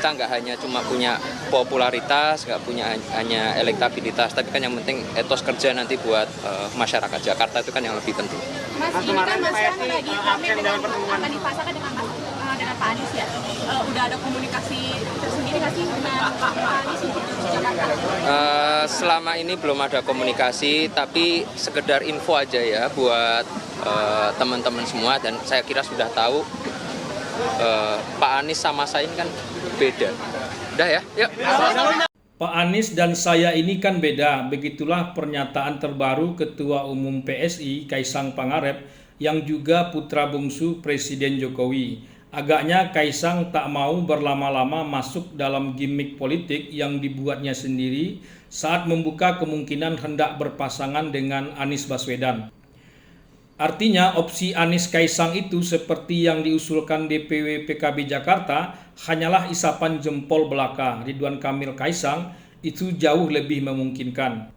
kita nggak hanya cuma punya popularitas, nggak punya hanya elektabilitas, tapi kan yang penting etos kerja nanti buat masyarakat Jakarta itu kan yang lebih penting. Mas, ini kan Mas Yan lagi rame dengan akan dipasangkan dengan Pak Anies ya. Udah ada komunikasi tersendiri nggak sih dengan Pak Anies untuk Jakarta? Selama ini belum ada komunikasi, tapi sekedar info aja ya buat teman-teman semua, dan saya kira sudah tahu Pak Anies sama saya ini kan beda. Udah ya, yuk. Pak Anies dan saya ini kan beda. Begitulah pernyataan terbaru Ketua Umum PSI Kaisang Pangarep yang juga putra bungsu Presiden Jokowi. Agaknya Kaisang tak mau berlama-lama masuk dalam gimmick politik yang dibuatnya sendiri saat membuka kemungkinan hendak berpasangan dengan Anies Baswedan. Artinya opsi Anies Kaisang itu seperti yang diusulkan DPW PKB Jakarta hanyalah isapan jempol belaka Ridwan Kamil Kaisang, itu jauh lebih memungkinkan.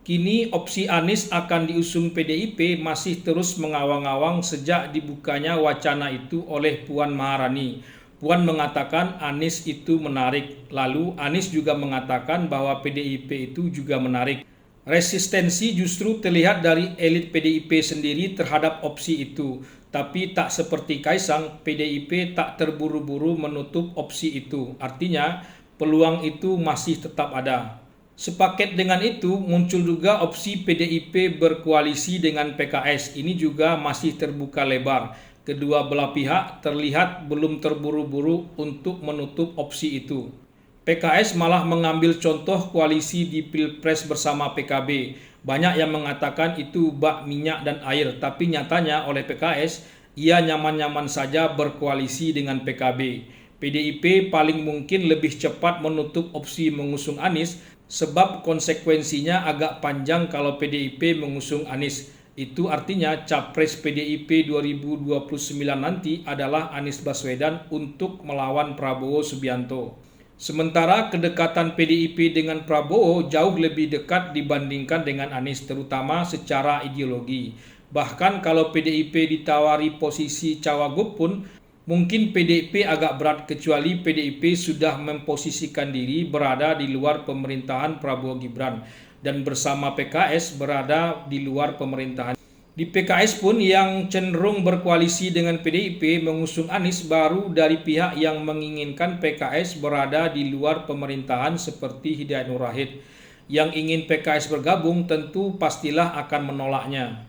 Kini opsi Anies akan diusung PDIP masih terus mengawang-awang sejak dibukanya wacana itu oleh Puan Maharani. Puan mengatakan Anies itu menarik, lalu Anies juga mengatakan bahwa PDIP itu juga menarik. Resistensi justru terlihat dari elit PDIP sendiri terhadap opsi itu, tapi tak seperti Kaisang, PDIP tak terburu-buru menutup opsi itu. Artinya, peluang itu masih tetap ada. Sepaket dengan itu, muncul juga opsi PDIP berkoalisi dengan PKS. Ini juga masih terbuka lebar. Kedua belah pihak terlihat belum terburu-buru untuk menutup opsi itu. PKS malah mengambil contoh koalisi di Pilpres bersama PKB. Banyak yang mengatakan itu bak minyak dan air, tapi nyatanya oleh PKS, ia nyaman-nyaman saja berkoalisi dengan PKB. PDIP paling mungkin lebih cepat menutup opsi mengusung Anies, sebab konsekuensinya agak panjang kalau PDIP mengusung Anies. Itu artinya capres PDIP 2029 nanti adalah Anies Baswedan untuk melawan Prabowo Subianto. Sementara kedekatan PDIP dengan Prabowo jauh lebih dekat dibandingkan dengan Anies, terutama secara ideologi. Bahkan kalau PDIP ditawari posisi cawagup pun, mungkin PDIP agak berat, kecuali PDIP sudah memposisikan diri berada di luar pemerintahan Prabowo Gibran dan bersama PKS berada di luar pemerintahan. Di PKS pun yang cenderung berkoalisi dengan PDIP mengusung Anies baru dari pihak yang menginginkan PKS berada di luar pemerintahan seperti Hidayat Nur Wahid. Yang ingin PKS bergabung tentu pastilah akan menolaknya.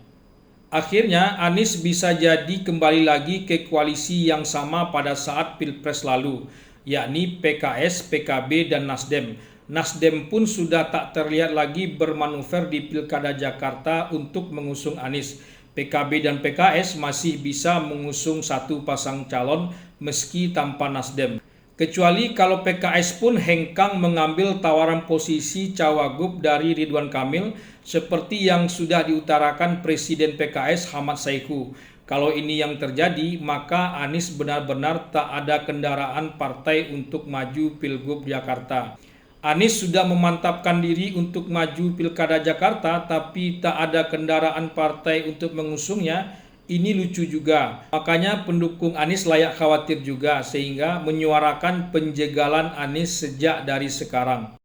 Akhirnya Anies bisa jadi kembali lagi ke koalisi yang sama pada saat Pilpres lalu, yakni PKS, PKB, dan Nasdem. Nasdem pun sudah tak terlihat lagi bermanuver di Pilkada Jakarta untuk mengusung Anies. PKB dan PKS masih bisa mengusung satu pasang calon meski tanpa Nasdem. Kecuali kalau PKS pun hengkang mengambil tawaran posisi cawagup dari Ridwan Kamil seperti yang sudah diutarakan Presiden PKS Ahmad Saiku. Kalau ini yang terjadi, maka Anies benar-benar tak ada kendaraan partai untuk maju Pilgub Jakarta. Anies sudah memantapkan diri untuk maju Pilkada Jakarta, tapi tak ada kendaraan partai untuk mengusungnya. Ini lucu juga. Makanya pendukung Anies layak khawatir juga, sehingga menyuarakan penjagalan Anies sejak dari sekarang.